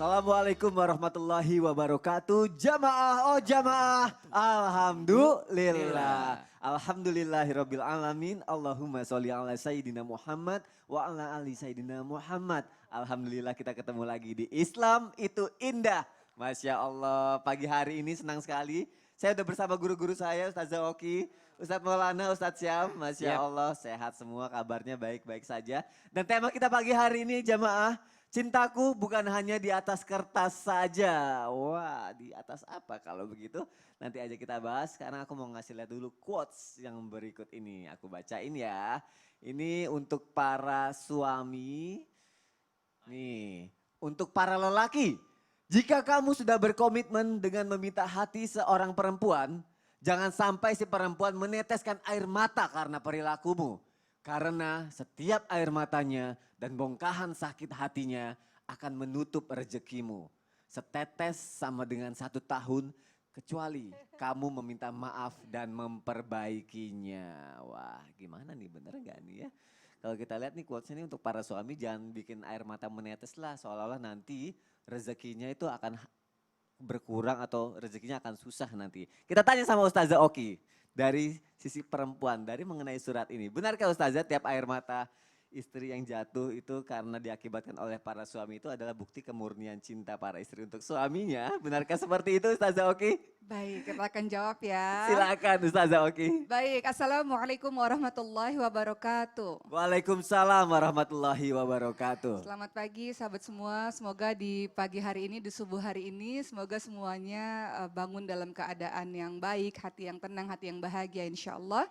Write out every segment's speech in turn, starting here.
Assalamualaikum warahmatullahi wabarakatuh. Jamaah, oh jamaah. Alhamdulillah. Alhamdulillahirabbil alamin. Allahumma sholli ala sayyidina Muhammad wa ala ali sayyidina Muhammad. Alhamdulillah kita ketemu lagi di Islam itu indah. Masya Allah, pagi hari ini senang sekali. Saya udah bersama guru-guru saya, Ustazah Oki, Ustadz Maulana, Ustadz Syam. Masya Allah, sehat semua, kabarnya baik-baik saja. Dan tema kita pagi hari ini jamaah, cintaku bukan hanya di atas kertas saja. Wah, di atas apa kalau begitu? Nanti aja kita bahas. Sekarang aku mau ngasih lihat dulu quotes yang berikut ini. Aku bacain ya. Ini untuk para suami. Nih, untuk para lelaki. Jika kamu sudah berkomitmen dengan meminta hati seorang perempuan, jangan sampai si perempuan meneteskan air mata karena perilakumu. Karena setiap air matanya dan bongkahan sakit hatinya akan menutup rezekimu. Setetes sama dengan 1 tahun, kecuali kamu meminta maaf dan memperbaikinya. Wah, gimana nih, bener gak nih ya? Kalau kita lihat nih quotes ini untuk para suami, jangan bikin air mata menetes lah. Seolah-olah nanti rezekinya itu akan berkurang atau rezekinya akan susah nanti. Kita tanya sama Ustazah Oki dari sisi perempuan, dari mengenai surat ini. Benarkah Ustazah tiap air mata istri yang jatuh itu karena diakibatkan oleh para suami itu adalah bukti kemurnian cinta para istri untuk suaminya? Benarkah seperti itu Ustazah Oki? Baik, kita akan jawab ya. Silakan Ustazah Oki. Baik, Assalamualaikum warahmatullahi wabarakatuh. Waalaikumsalam warahmatullahi wabarakatuh. Selamat pagi sahabat semua, semoga di pagi hari ini, di subuh hari ini, semoga semuanya bangun dalam keadaan yang baik, hati yang tenang, hati yang bahagia insya Allah.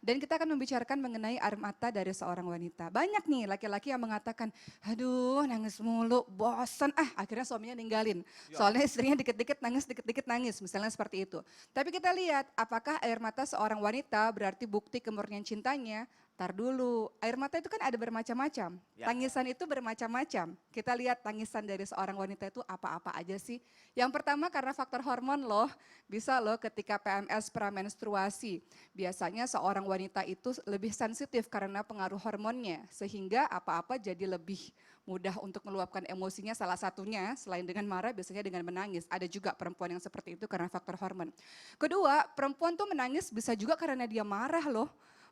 Dan kita akan membicarakan mengenai air mata dari seorang wanita. Banyak nih laki-laki yang mengatakan, aduh nangis mulu, bosan, akhirnya suaminya ninggalin. Soalnya istrinya dikit-dikit nangis, misalnya seperti itu. Tapi kita lihat, apakah air mata seorang wanita berarti bukti kemurnian cintanya? Tar dulu, air mata itu kan ada bermacam-macam. Tangisan itu bermacam-macam. Kita lihat tangisan dari seorang wanita itu apa-apa aja sih. Yang pertama karena faktor hormon loh, bisa loh ketika PMS pramenstruasi. Biasanya seorang wanita itu lebih sensitif karena pengaruh hormonnya. Sehingga apa-apa jadi lebih mudah untuk meluapkan emosinya, salah satunya selain dengan marah biasanya dengan menangis. Ada juga perempuan yang seperti itu karena faktor hormon. Kedua, perempuan tuh menangis bisa juga karena dia marah loh.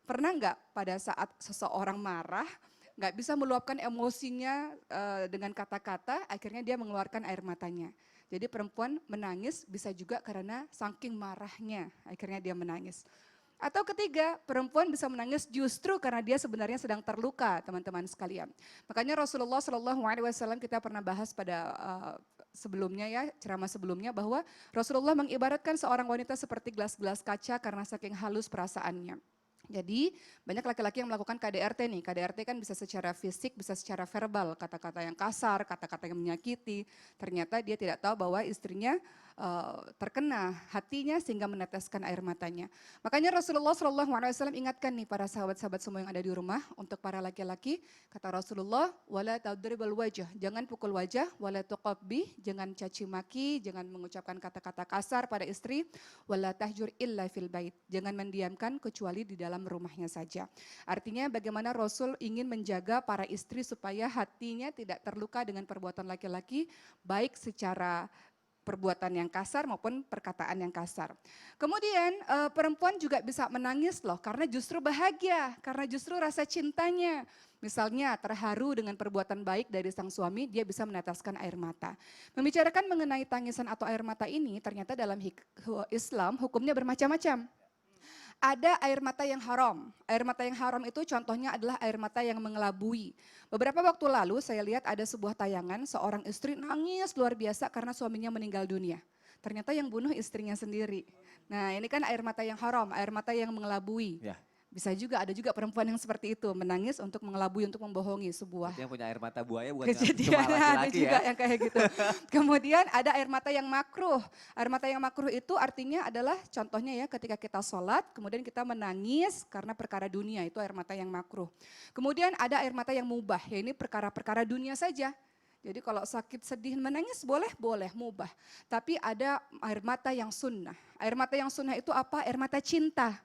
Pernah nggak pada saat seseorang marah, nggak bisa meluapkan emosinya dengan kata-kata, akhirnya dia mengeluarkan air matanya. Jadi perempuan menangis bisa juga karena saking marahnya, akhirnya dia menangis. Atau ketiga, perempuan bisa menangis justru karena dia sebenarnya sedang terluka, teman-teman sekalian. Makanya Rasulullah SAW kita pernah bahas pada sebelumnya ya, ceramah sebelumnya bahwa Rasulullah mengibaratkan seorang wanita seperti gelas-gelas kaca karena saking halus perasaannya. Jadi banyak laki-laki yang melakukan KDRT nih, KDRT kan bisa secara fisik, bisa secara verbal, kata-kata yang kasar, kata-kata yang menyakiti. Ternyata dia tidak tahu bahwa istrinya terkena hatinya sehingga meneteskan air matanya. Makanya Rasulullah SAW ingatkan nih para sahabat-sahabat semua yang ada di rumah, untuk para laki-laki, kata Rasulullah, wala tadribul wajah, jangan pukul wajah, wala tuqabbih, jangan caci maki, jangan mengucapkan kata-kata kasar pada istri, wala tahjur illa fil bait, jangan mendiamkan kecuali di dalam rumahnya saja. Artinya bagaimana Rasul ingin menjaga para istri supaya hatinya tidak terluka dengan perbuatan laki-laki, baik secara perbuatan yang kasar maupun perkataan yang kasar. Kemudian perempuan juga bisa menangis loh karena justru bahagia, karena justru rasa cintanya. Misalnya terharu dengan perbuatan baik dari sang suami, dia bisa meneteskan air mata. Membicarakan mengenai tangisan atau air mata ini ternyata dalam Islam hukumnya bermacam-macam. Ada air mata yang haram. Air mata yang haram itu contohnya adalah air mata yang mengelabui. Beberapa waktu lalu saya lihat ada sebuah tayangan seorang istri nangis luar biasa karena suaminya meninggal dunia. Ternyata yang bunuh istrinya sendiri. Nah ini kan air mata yang haram, air mata yang mengelabui. Bisa juga, ada juga perempuan yang seperti itu, menangis untuk mengelabui, untuk membohongi sebuah yang punya air mata buaya bukan kejadian. cuma Ada laki-laki juga ya. yang kayak gitu. Kemudian ada air mata yang makruh. Air mata yang makruh itu artinya adalah contohnya ya ketika kita sholat, kemudian kita menangis karena perkara dunia, itu air mata yang makruh. Kemudian ada air mata yang mubah, ya ini perkara-perkara dunia saja. Jadi kalau sakit sedih menangis boleh mubah. Tapi ada air mata yang sunnah. Air mata yang sunnah itu apa? Air mata cinta.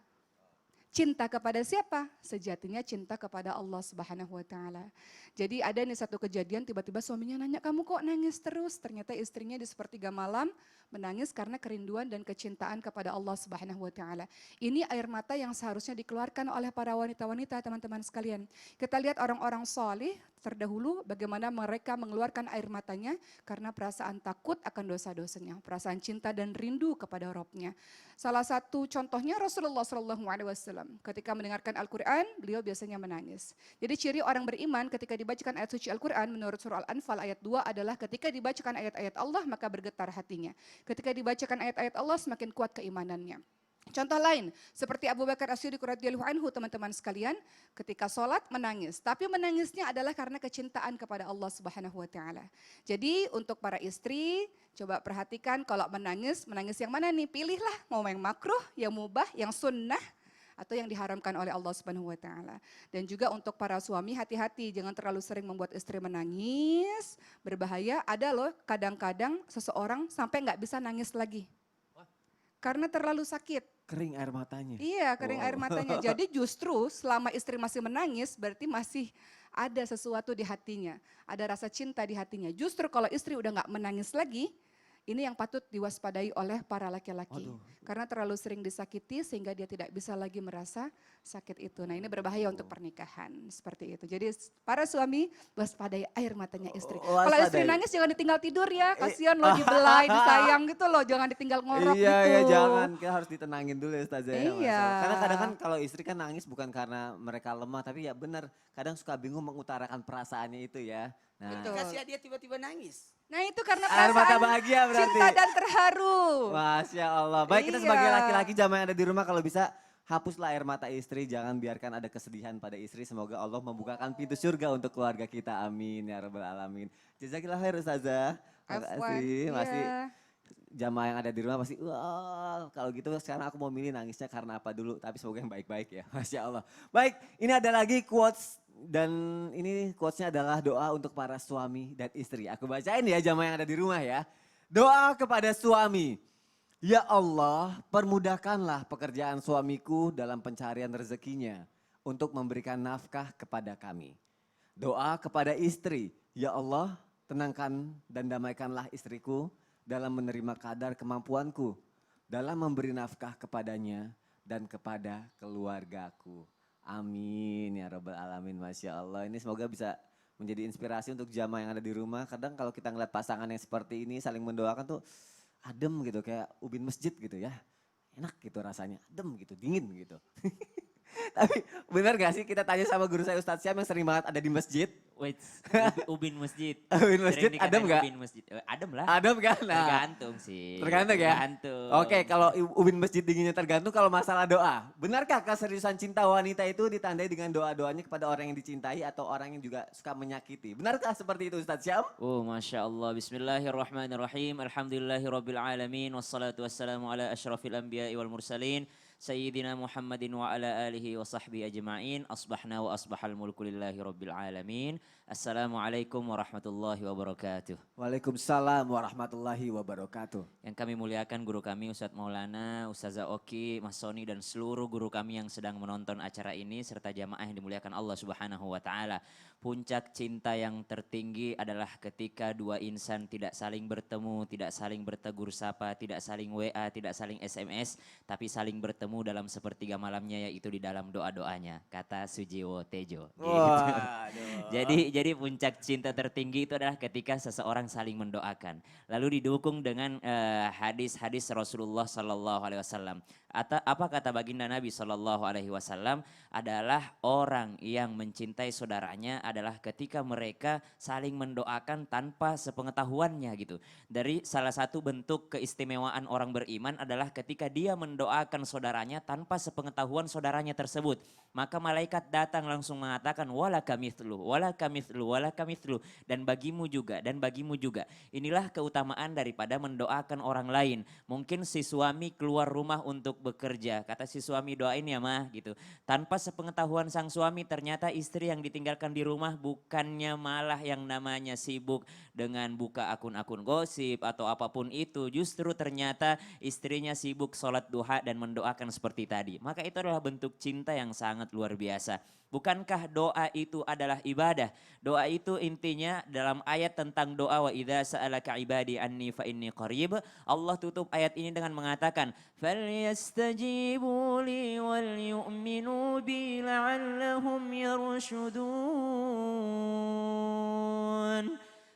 Cinta kepada siapa? Sejatinya cinta kepada Allah Subhanahu wa taala. Jadi ada nih satu kejadian tiba-tiba suaminya nanya, "Kamu kok nangis terus?" Ternyata istrinya di sepertiga malam menangis karena kerinduan dan kecintaan kepada Allah Subhanahu wa taala. Ini air mata yang seharusnya dikeluarkan oleh para wanita-wanita, teman-teman sekalian. Kita lihat orang-orang solih terdahulu bagaimana mereka mengeluarkan air matanya karena perasaan takut akan dosa-dosanya, perasaan cinta dan rindu kepada Robnya. Salah satu contohnya Rasulullah SAW. Ketika mendengarkan Al-Quran, beliau biasanya menangis. Jadi ciri orang beriman ketika dibacakan ayat suci Al-Quran menurut surah Al-Anfal ayat 2 adalah ketika dibacakan ayat-ayat Allah maka bergetar hatinya. Ketika dibacakan ayat-ayat Allah semakin kuat keimanannya. Contoh lain, seperti Abu Bakar As-Siddiq radhiyallahu anhu, teman-teman sekalian, ketika sholat menangis. Tapi menangisnya adalah karena kecintaan kepada Allah Subhanahu wa taala. Jadi untuk para istri, coba perhatikan kalau menangis, menangis yang mana nih? Pilihlah mau yang makruh, yang mubah, yang sunnah, atau yang diharamkan oleh Allah Subhanahu wa taala. Dan juga untuk para suami, hati-hati jangan terlalu sering membuat istri menangis, berbahaya. Ada loh kadang-kadang seseorang sampai nggak bisa nangis lagi. Karena terlalu sakit. Kering air matanya. Iya, kering air matanya. Jadi justru selama istri masih menangis berarti masih ada sesuatu di hatinya. Ada rasa cinta di hatinya. Justru kalau istri udah nggak menangis lagi, ini yang patut diwaspadai oleh para laki-laki. Karena terlalu sering disakiti sehingga dia tidak bisa lagi merasa sakit itu. Nah ini berbahaya untuk pernikahan seperti itu. Jadi para suami waspadai air matanya istri. Kalau istri nangis jangan ditinggal tidur ya, kasihan loh dibelai, disayang gitu loh, jangan ditinggal ngorok Iya, gitu. Iya jangan, kita harus ditenangin dulu ya Ustazah. Iya. Karena kadang kan kalau istri kan nangis bukan karena mereka lemah, tapi ya benar kadang suka bingung mengutarakan perasaannya itu ya. Nah, Dikasih dia tiba-tiba nangis. Nah itu karena air mata perasaan bahagia berarti. cinta dan terharu. Masya Allah. Baik kita Iya. sebagai laki-laki jamaah yang ada di rumah kalau bisa hapuslah air mata istri. Jangan biarkan ada kesedihan pada istri. Semoga Allah membukakan pintu surga untuk keluarga kita. Amin ya rabbal alamin. Jazakillah khair Ustazah. Afwan, Makasih. Masih iya. jamaah yang ada di rumah pasti wah kalau gitu sekarang aku mau milih nangisnya karena apa dulu. Tapi semoga yang baik-baik ya. Masya Allah. Baik ini ada lagi quotes. Dan ini quotesnya adalah doa untuk para suami dan istri. Aku bacain ya jamaah yang ada di rumah ya. Doa kepada suami. Ya Allah, permudahkanlah pekerjaan suamiku dalam pencarian rezekinya untuk memberikan nafkah kepada kami. Doa kepada istri. Ya Allah, tenangkan dan damaikanlah istriku dalam menerima kadar kemampuanku dalam memberi nafkah kepadanya dan kepada keluargaku. Amin ya rabbal alamin, Masya Allah. Ini semoga bisa menjadi inspirasi untuk jamaah yang ada di rumah. Kadang kalau kita ngeliat pasangan yang seperti ini saling mendoakan tuh adem gitu, kayak ubin masjid gitu ya. Enak gitu rasanya, adem gitu, dingin gitu. Tapi benar gak sih kita tanya sama guru saya Ustadz Syam yang sering banget ada di masjid. Wait, ubin masjid. Ubin masjid, Sering adem dikatain gak? Ubin masjid. Adem lah. Adem kan? Nah, Tergantung sih. tergantung ya? Tergantung. Oke, kalau ubin masjid dinginnya tergantung kalau masalah doa. Benarkah keseriusan cinta wanita itu ditandai dengan doa-doanya kepada orang yang dicintai atau orang yang juga suka menyakiti? Benarkah seperti itu Ustadz Syam? Oh Masya Allah, bismillahirrahmanirrahim, alhamdulillahirrabbilalamin, wassalatu wassalamu ala ashrafil anbiya'i wal mursalin, Sayyidina Muhammadin wa ala alihi wa sahbihi ajma'in, asbahna wa asbahal mulku lillahi rabbil alamin, assalamualaikum warahmatullahi wabarakatuh. Waalaikumsalam warahmatullahi wabarakatuh. Yang kami muliakan guru kami Ustadz Maulana, Ustazah Oki, Mas Soni dan seluruh guru kami yang sedang menonton acara ini serta jamaah yang dimuliakan Allah Subhanahu wa taala. Puncak cinta yang tertinggi adalah ketika dua insan tidak saling bertemu, tidak saling bertegur sapa, tidak saling WA, tidak saling SMS, tapi saling bertemu dalam sepertiga malamnya yaitu di dalam doa-doanya, kata Sujiwo Tejo. Gitu. Jadi puncak cinta tertinggi itu adalah ketika seseorang saling mendoakan. Lalu didukung dengan hadis-hadis Rasulullah Sallallahu Alaihi Wasallam. Apa kata baginda Nabi Sallallahu Alaihi Wasallam adalah orang yang mencintai saudaranya adalah ketika mereka saling mendoakan tanpa sepengetahuannya gitu. Dari salah satu bentuk keistimewaan orang beriman adalah ketika dia mendoakan saudaranya tanpa sepengetahuan saudaranya tersebut. Maka malaikat datang langsung mengatakan wala kamithlu, wala kamithlu, wala kamithlu, dan bagimu juga, dan bagimu juga. Inilah keutamaan daripada mendoakan orang lain. Mungkin si suami keluar rumah untuk bekerja. Kata si suami, doain ya mah gitu. Tanpa sepengetahuan sang suami, ternyata istri yang ditinggalkan di rumah bukannya malah yang namanya sibuk dengan buka akun-akun gosip atau apapun itu. Justru ternyata istrinya sibuk sholat duha dan mendoakan seperti tadi. Maka itu adalah bentuk cinta yang sangat luar biasa. Bukankah doa itu adalah ibadah? Doa itu intinya dalam ayat tentang doa, wa idza sa'alaka ibadi anni fa inni qarib. Allah tutup ayat ini dengan mengatakan, falyastajibu li wal yu'minu bi la'allahum yarshudun.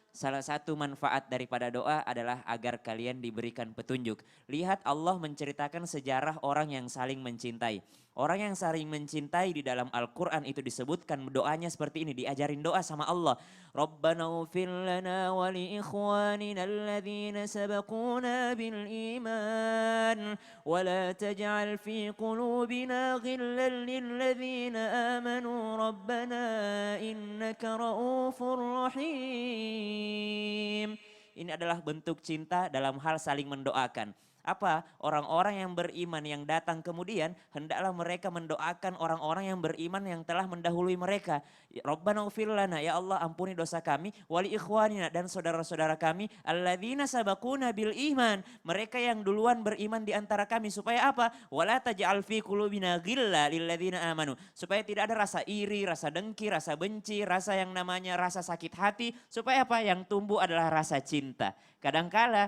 Salah satu manfaat daripada doa adalah agar kalian diberikan petunjuk. Lihat Allah menceritakan sejarah orang yang saling mencintai. Orang yang saling mencintai di dalam Al-Quran itu disebutkan doanya seperti ini. Diajarin doa sama Allah. Rabbana ufir lana wa li ikhwanina alladhina sabakuna bil iman. Wa la taj'al fi qulubina ghillan lilladhina amanu. Rabbana innaka ra'ufur rahim. Ini adalah bentuk cinta dalam hal saling mendoakan. Apa? Orang-orang yang beriman yang datang kemudian hendaklah mereka mendoakan orang-orang yang beriman yang telah mendahului mereka. Rabbana ufir lana, ya Allah ampuni dosa kami, wali ikhwanina dan saudara-saudara kami, alladzina sabakuna bil iman, mereka yang duluan beriman di antara kami, supaya apa? Wala taj'al fi qulubina ghilla lilladzina amanu, supaya tidak ada rasa iri, rasa dengki, rasa benci, rasa yang namanya rasa sakit hati, supaya apa? Yang tumbuh adalah rasa cinta. Kadangkala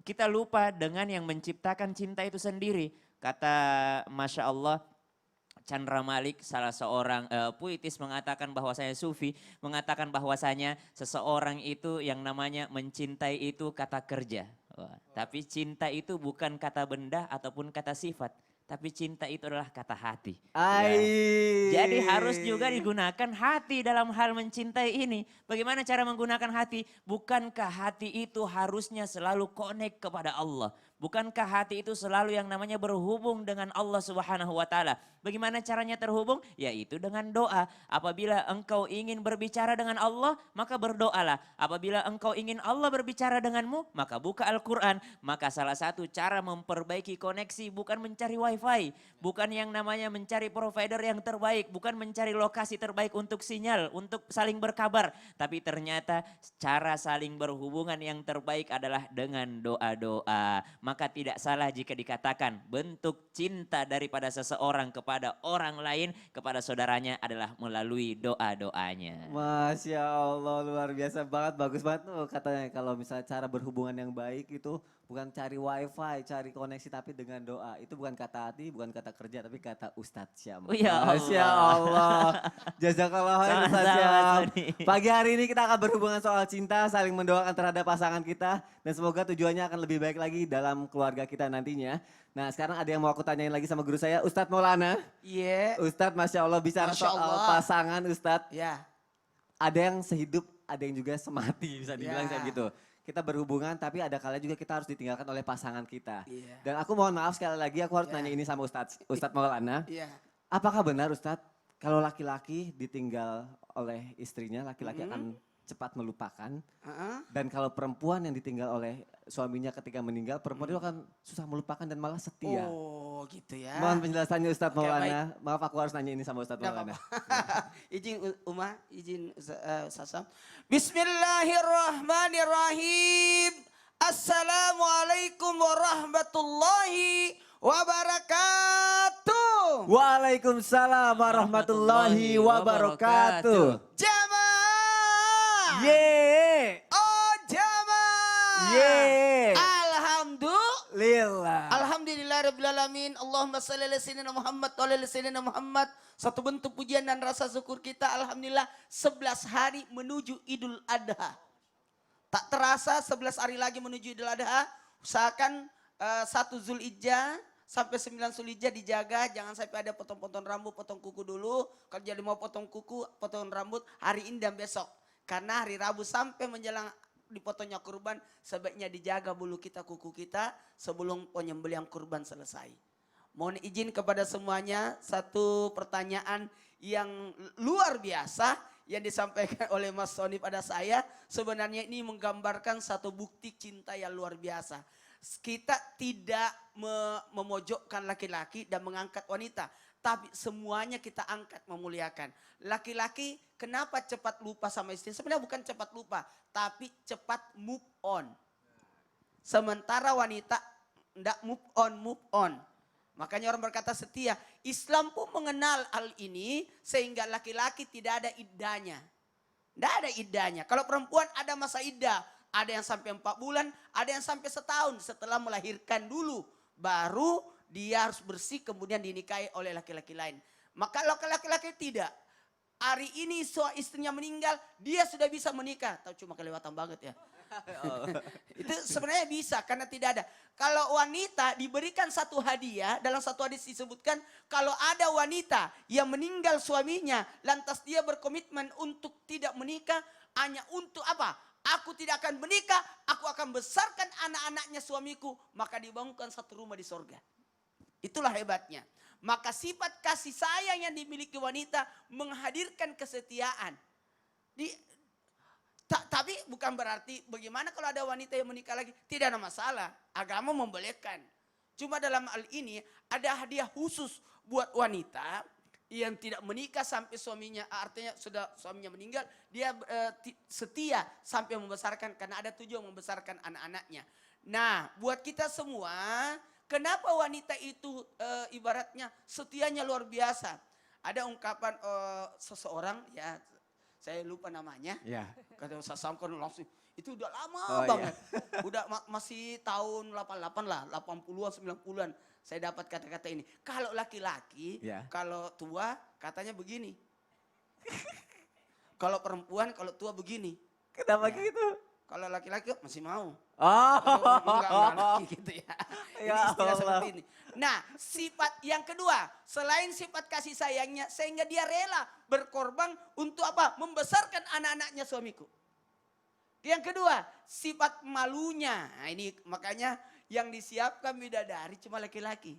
kita lupa dengan yang menciptakan cinta itu sendiri. Kata Masya Allah, Chandra Malik, salah seorang puitis mengatakan bahwasanya sufi, mengatakan bahwasanya seseorang itu yang namanya mencintai itu kata kerja. Wah, tapi cinta itu bukan kata benda ataupun kata sifat. Tapi cinta itu adalah kata hati. Ya. Jadi harus juga digunakan hati dalam hal mencintai ini. Bagaimana cara menggunakan hati? Bukankah hati itu harusnya selalu connect kepada Allah? Bukankah hati itu selalu yang namanya berhubung dengan Allah Subhanahu wa taala? Bagaimana caranya terhubung? Yaitu dengan doa. Apabila engkau ingin berbicara dengan Allah, maka berdoalah. Apabila engkau ingin Allah berbicara denganmu, maka buka Al-Quran. Maka salah satu cara memperbaiki koneksi bukan mencari wifi, bukan yang namanya mencari provider yang terbaik, bukan mencari lokasi terbaik untuk sinyal, untuk saling berkabar. Tapi ternyata cara saling berhubungan yang terbaik adalah dengan doa-doa. Maka tidak salah jika dikatakan bentuk cinta daripada seseorang kepada orang lain, kepada saudaranya adalah melalui doa-doanya. Masya Allah, luar biasa banget, bagus banget tuh katanya. Kalau misalnya cara berhubungan yang baik itu bukan cari wifi, cari koneksi, tapi dengan doa. Itu bukan kata hati, bukan kata kerja, tapi kata Ustadz Syam. Oh, ya Masya Allah. Jazakallah khairan Ustadz Syam. Pagi hari ini kita akan berhubungan soal cinta, saling mendoakan terhadap pasangan kita. Dan semoga tujuannya akan lebih baik lagi dalam keluarga kita nantinya. Nah sekarang ada yang mau aku tanyain lagi sama guru saya, Ustadz Maulana. Iya. Ustadz Masya Allah bicara Masya soal Allah. pasangan Ustadz. Ya. Ada yang sehidup, ada yang juga semati bisa dibilang Ya. kayak gitu. Kita berhubungan tapi ada kalanya juga kita harus ditinggalkan oleh pasangan kita. Iya. Dan aku mohon maaf sekali lagi aku harus Ya. nanya ini sama Ustadz Maulana. Iya. Apakah benar Ustadz kalau laki-laki ditinggal oleh istrinya, laki-laki akan cepat melupakan. Dan kalau perempuan yang ditinggal oleh suaminya ketika meninggal, perempuan itu akan susah melupakan dan malah setia. Oh gitu ya. Mohon penjelasannya Ustadz Oke, Maulana. Maaf aku harus nanya ini sama Ustadz Nggak Maulana. Izin Uma, izin Sasam. Bismillahirrahmanirrahim. Assalamualaikum warahmatullahi wabarakatuh. Waalaikumsalam warahmatullahi wabarakatuh. Jamaah. Ye. Oh jamaah. Ye. Alhamdulillah. Lillah. Alhamdulillahirrahmanirrahim. Allahumma salli ala sayyidina Muhammad wa ala sayyidina Muhammad. Satu bentuk pujian dan rasa syukur kita. Alhamdulillah 11 hari menuju Idul Adha. Tak terasa 11 hari lagi menuju Idul Adha. Usahakan 1 Zulhijjah sampai 9 Zulhijjah dijaga. Jangan sampai ada potong-potong rambut, potong kuku dulu. Kalau jadi mau potong kuku, potong rambut hari ini dan besok. Karena hari Rabu sampai menjelang dipotongnya kurban, sebaiknya dijaga bulu kita, kuku kita sebelum penyembelihan kurban selesai. Mohon izin kepada semuanya, satu pertanyaan yang luar biasa yang disampaikan oleh Mas Sony pada saya. Sebenarnya ini menggambarkan satu bukti cinta yang luar biasa. kita tidak memojokkan laki-laki dan mengangkat wanita. Tapi semuanya kita angkat memuliakan. Laki-laki kenapa cepat lupa sama istri? Sebenarnya bukan cepat lupa, tapi cepat move on. Sementara wanita tidak move on. Makanya orang berkata setia. Islam pun mengenal hal ini sehingga laki-laki tidak ada iddahnya. Tidak ada iddahnya. Kalau perempuan ada masa iddah. Ada yang sampai 4 bulan, ada yang sampai setahun setelah melahirkan dulu. Baru dia harus bersih kemudian dinikahi oleh laki-laki lain. Maka laki-laki tidak. Hari ini istrinya meninggal, dia sudah bisa menikah. Tahu cuma kelewatan banget ya. Itu sebenarnya bisa karena tidak ada. Kalau wanita diberikan satu hadiah, dalam satu hadis disebutkan kalau ada wanita yang meninggal suaminya, lantas dia berkomitmen untuk tidak menikah, hanya untuk apa? Aku tidak akan menikah, aku akan besarkan anak-anaknya suamiku, maka dibangunkan satu rumah di sorga. Itulah hebatnya. Maka sifat kasih sayang yang dimiliki wanita menghadirkan kesetiaan. Tapi bukan berarti bagaimana kalau ada wanita yang menikah lagi. Tidak ada masalah. Agama membolehkan. Cuma dalam hal ini ada hadiah khusus buat wanita yang tidak menikah sampai suaminya, artinya sudah suaminya meninggal, dia setia sampai membesarkan karena ada tujuan membesarkan anak-anaknya. Nah, buat kita semua, kenapa wanita itu ibaratnya setianya luar biasa? Ada ungkapan seseorang, ya saya lupa namanya, Ya. kata Ustaz Samkon langsung, itu udah lama banget. Iya. Udah masih tahun 88 lah, 80-an, 90-an. Saya dapat kata-kata ini. Kalau laki-laki, Ya. kalau tua katanya begini. Kalau perempuan, kalau tua begini. Kenapa Ya. gitu? Kalau laki-laki masih mau. Oh. Enggak laki gitu ya. Ya Ini istilah Allah. seperti ini. Nah, sifat yang kedua, selain sifat kasih sayangnya, sehingga dia rela berkorban untuk apa? Membesarkan anak-anaknya suamiku. Yang kedua, sifat malunya. Nah, ini makanya yang disiapkan bidadari cuma laki-laki.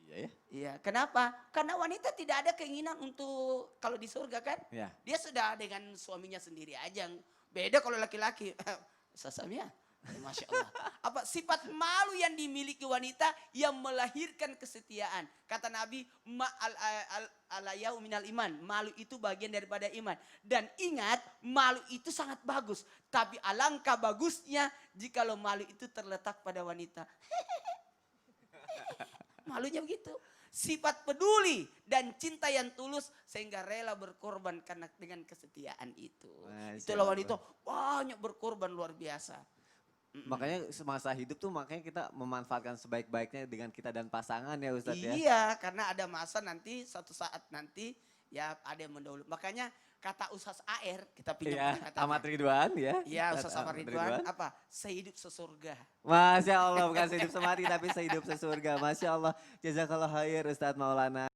Iya ya. Iya, kenapa? Karena wanita tidak ada keinginan untuk kalau di surga kan? Ya. Dia sudah dengan suaminya sendiri aja. Beda kalau laki-laki. Sasamnya, Masya Allah. Apa sifat malu yang dimiliki wanita yang melahirkan kesetiaan. Kata Nabi, ma'al minal iman. Malu itu bagian daripada iman. Dan ingat, malu itu sangat bagus. Tapi alangkah bagusnya jikalau malu itu terletak pada wanita. Malunya begitu. Sifat peduli dan cinta yang tulus sehingga rela berkorban karena dengan kesetiaan itu. Masya Itulah Allah. wanita banyak berkorban luar biasa. Makanya semasa hidup tuh makanya kita memanfaatkan sebaik-baiknya dengan kita dan pasangan ya Ustadz ya. Iya, karena ada masa nanti suatu saat nanti ya ada yang mendahului. Makanya kata Ustaz AR kita pinjam Iya, katanya. Ahmad Ridwan ya. Iya, Ustaz Ahmad Ahmad Ridwan apa? Sehidup sesurga. Masya Allah, bukan sehidup semati tapi sehidup sesurga. Masya Allah. Jazakallah khair Ustadz Maulana.